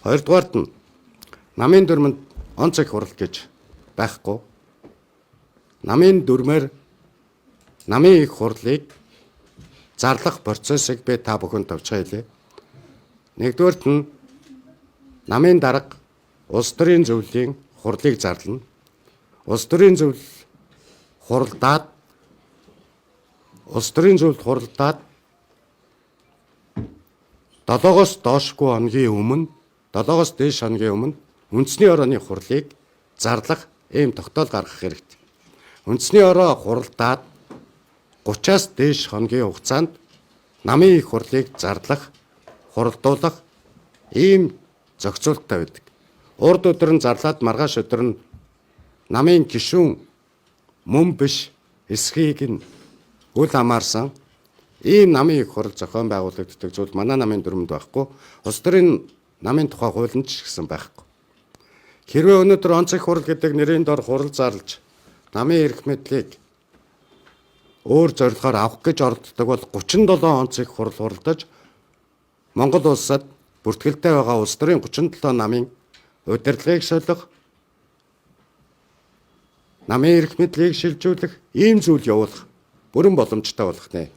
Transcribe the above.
Хоёрдугаарт нь намын дүрмэнд онц их хурал гэж байхгүй. Намын дүрмээр намын их хурлыг зарлах процессыг би та бүхэнд товчхон хэлье. Нэгдүгээрт нь намын дарга улс төрийн зөвлөлийн хурлыг зарлана. Улс төрийн зөвлөл хуралдаад улс төрийн зөвлөлд хуралдаад 7-оос доошгүй хоногийн өмнө 7-оос дээш хоногийн өмнө үндэсний орооны хурлыг зарлах ийм тогтоол гаргах хэрэгтэй. Үндэсний ороо хуралдаад 30-аас дээш хоногийн хугацаанд намын их хурлыг зарлах, хуралдуулах ийм зохицуулттай байдаг. Урд өдөр нь зарлаад маргааш өдөр нь намын гишүүн мөн биш эсхийг нь үл хамаарсан ийм намын их хурал зохион байгуулагддаг зүйл манай намын дүрмэнд байхгүй. Улс төрийн намын тухай хуулинд ч гэсэн байхгүй. Хэрвээ өнөөдөр онц их хурал гэдэг нэрийн дор хурал зарлж намын эрх мэдлийг өөр зорилгоор авах гэж оролддог бол 37 онц их хурал хуралдаж Монгол улсад бүртгэлтэй байгаа улс төрийн 37 намын удирдлагыг солих, намын эрх мэдлийг шилжүүлэх ийм зүйл явуулах бүрэн боломжтой болох нэ.